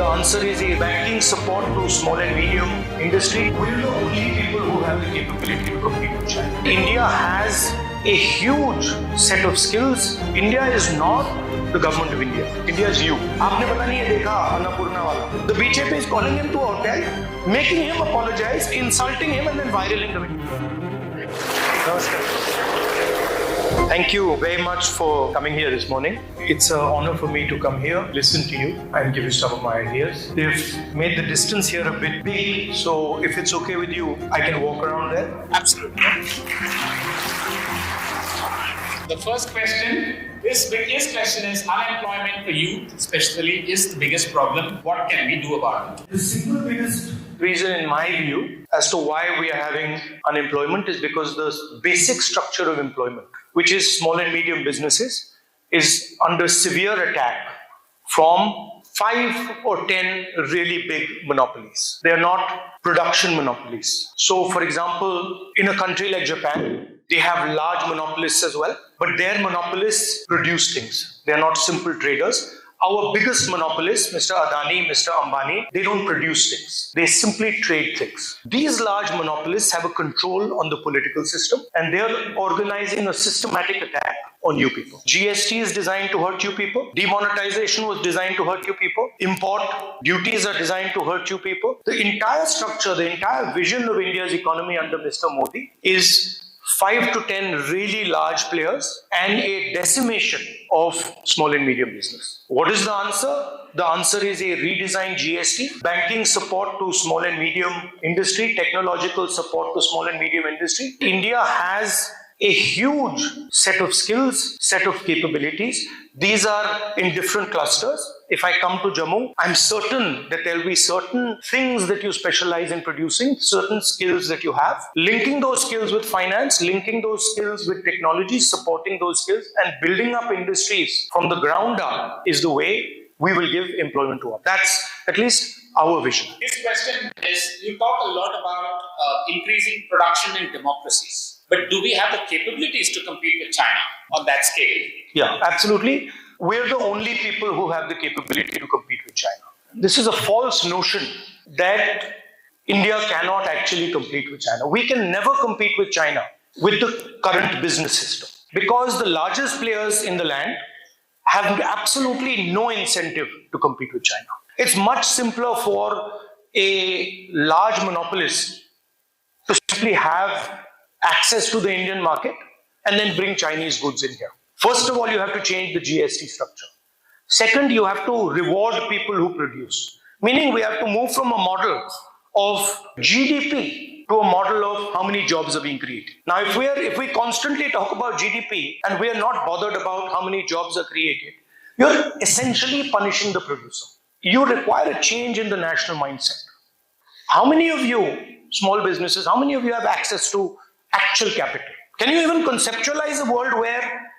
The answer is a banking support to small and medium industry. We're the only people who have the capability to compete with China. India has a huge set of skills. India is not the government of India. India is you. आपने पता नहीं ये देखा अन्नपूर्णा वाला. The BJP is calling him to a hotel, making him apologize, insulting him, and then viraling the video. Namaskar. Thank you very much for coming here this morning. It's an honor for me to come here, listen to you, and give you some of my ideas. They've made the distance here a bit big, so if it's okay with you, I can walk around there. Absolutely. The first question, this biggest question is unemployment for youth, especially, is the biggest problem. What can we do about it? The single biggest reason, in my view, as to why we are having unemployment is because the basic structure of employment, which is small and medium businesses, is under severe attack from 5 or 10 really big monopolies. They are not production monopolies. So, for example, in a country like Japan, they have large monopolists as well, but their monopolists produce things. They are not simple traders. Our biggest monopolists, Mr. Adani, Mr. Ambani, they don't produce things. They simply trade things. These large monopolists have a control on the political system, and they're organizing a systematic attack on you people. GST is designed to hurt you people. Demonetization was designed to hurt you people. Import duties are designed to hurt you people. The entire structure, the entire vision of India's economy under Mr. Modi is 5 to 10 really large players and a decimation of small and medium business. What is the answer? The answer is a redesigned GST, banking support to small and medium industry, technological support to small and medium industry. India has a huge set of skills, set of capabilities. These are in different clusters. If I come to Jammu, I'm certain that there'll be certain things that you specialize in producing, certain skills that you have. Linking those skills with finance, linking those skills with technology, supporting those skills, and building up industries from the ground up is the way we will give employment to all. That's at least our vision. This question is, you talk a lot about increasing production in democracies. But do we have the capabilities to compete with China on that scale? Yeah, absolutely. We're the only people who have the capability to compete with China. This is a false notion that India cannot actually compete with China. We can never compete with China with the current business system because the largest players in the land have absolutely no incentive to compete with China. It's much simpler for a large monopolist to simply have access to the Indian market and then bring Chinese goods in here. First of all, you have to change the GST structure. Second, you have to reward people who produce. Meaning we have to move from a model of GDP to a model of how many jobs are being created. Now, if we constantly talk about GDP and we are not bothered about how many jobs are created, you're essentially punishing the producer. You require a change in the national mindset. How many of you, small businesses, how many of you have access to actual capital? Can you even conceptualize a world where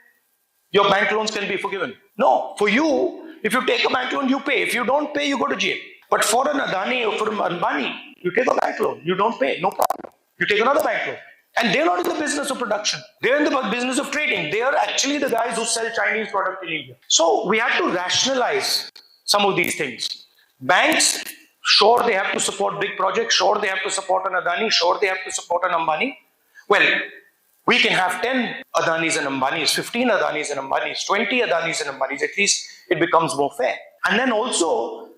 your bank loans can be forgiven? No. For you, if you take a bank loan, you pay. If you don't pay, you go to jail. But for an Adani or for an Ambani, you take a bank loan, you don't pay, no problem. You take another bank loan. And they're not in the business of production. They're in the business of trading. They are actually the guys who sell Chinese product in India. So we have to rationalize some of these things. Banks, sure, they have to support big projects. Sure, they have to support an Adani. Sure, they have to support an Ambani. Well, we can have 10 Adanis and Ambanis, 15 Adanis and Ambanis, 20 Adanis and Ambanis. At least it becomes more fair. And then also,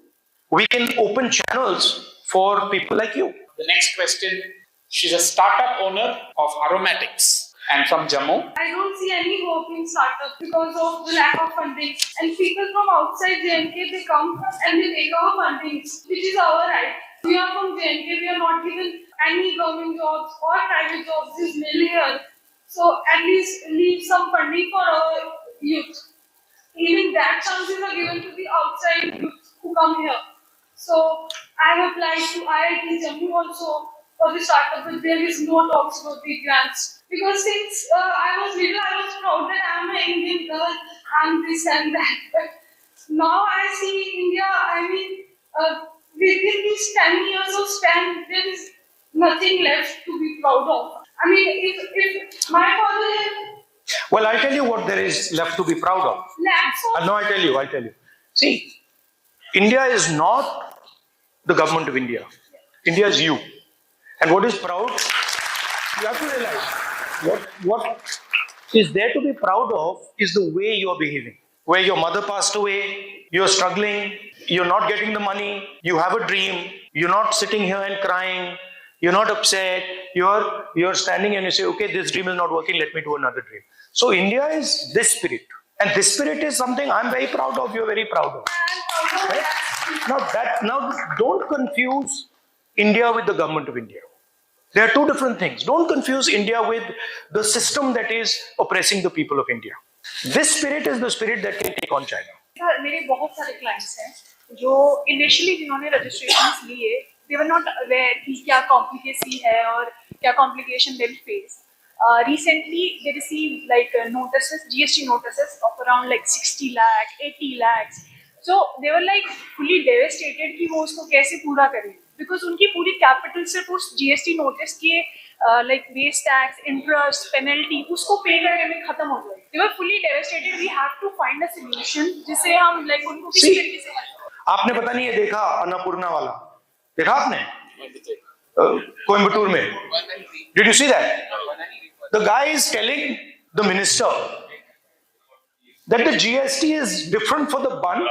we can open channels for people like you. The next question, she's a startup owner of aromatics and from Jammu. I don't see any hope in startup because of the lack of funding. And people from outside JNK, they come and they take our funding, which is our right. We are from JNK, we are not given any government jobs or private jobs is mainly here. So at least leave some funding for our youth. Even that chances are given to the outside youth who come here. So I have applied to IIT Jammu also for the startup, but there is no talks about the grants. Because since I was little, I was proud that I am an Indian girl and this and that. But now I see India, I mean, within these 10 years of span, there is nothing left to be proud of. I mean, if my father had... Well, I'll tell you what there is left to be proud of. Lakhs of... No, I'll tell you. See, India is not the government of India. India is you. And what is proud, you have to realize, what is there to be proud of is the way you are behaving. Where your mother passed away, you're struggling, you're not getting the money, you have a dream, you're not sitting here and crying, you're not upset, you're standing and you say, okay, this dream is not working, let me do another dream. So India is this spirit. And this spirit is something I'm very proud of, you're very proud of. Right? Now don't confuse India with the government of India. There are two different things. Don't confuse India with the system that is oppressing the people of India. This spirit is the spirit that can take on China. Sir मेरे बहुत सारे clients हैं जो initially जिन्होंने registrations लिए दे were not aware कि क्या complicacy है और क्या complication they will face recently they received like notices, GST notices of around like 60 lakh, 80 lakhs. So they were like fully devastated कि वो उसको कैसे पूरा करें because उनकी पूरी कैपिटल सिर्फ उस GST नोटिस के like base tax, interest, penalty उसको पे करने में खत्म हो गए. They were fully devastated. We have to find a solution जिससे हम like उनको किसी तरीके से help. आपने पता नहीं ये देखा अन्नपूर्णा वाला देखा आपने कोयम्बटूर में? Did you see that? The guy is telling the minister that the GST is different for the bun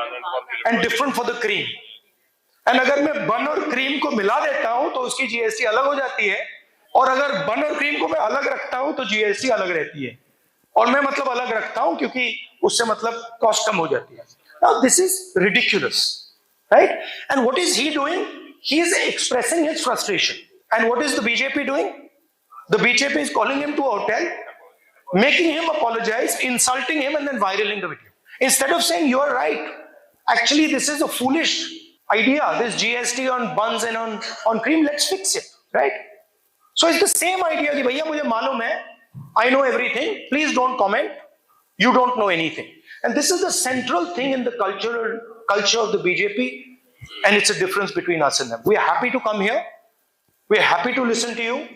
and different for the cream. And अगर मैं बन और क्रीम को मिला देता हूं तो उसकी GST अलग हो जाती है और अगर बन और क्रीम को मैं अलग रखता हूं तो GST अलग रहती है और मैं मतलब अलग रखता हूं क्योंकि उससे मतलब कॉस्ट कम हो जाती है. Now this is ridiculous, right? And what is he doing? He is expressing his frustration. And what is the BJP doing? The BJP is calling him to a hotel, making him apologize, insulting him, and then viraling the video. Instead of saying, you are right. Actually, this is a foolish idea. This GST on buns and on cream, let's fix it, right? So it's the same idea. Ki, bhaiya, mujhe malum hai. I know everything. Please don't comment. You don't know anything. And this is the central thing in the culture of the BJP. And it's a difference between us and them. We are happy to come here. We are happy to listen to you.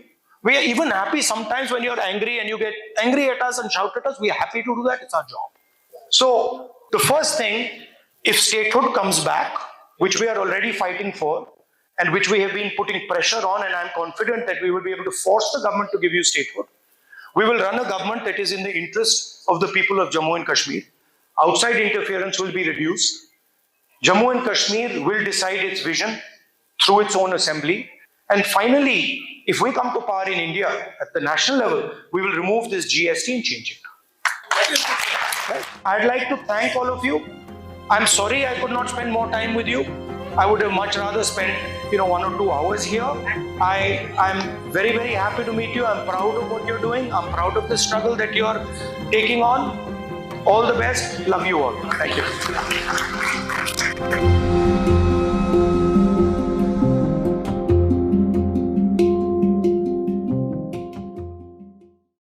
We are even happy sometimes when you're angry and you get angry at us and shout at us. We are happy to do that. It's our job. So the first thing, if statehood comes back, which we are already fighting for, and which we have been putting pressure on, and I'm confident that we will be able to force the government to give you statehood. We will run a government that is in the interest of the people of Jammu and Kashmir. Outside interference will be reduced. Jammu and Kashmir will decide its vision through its own assembly. And finally, if we come to power in India at the national level, we will remove this GST and change it. Right? I'd like to thank all of you. I'm sorry I could not spend more time with you. I would have much rather spent 1 or 2 hours here. I'm very, very happy to meet you. I'm proud of what you're doing. I'm proud of the struggle that you're taking on. All the best. Love you all. Thank you.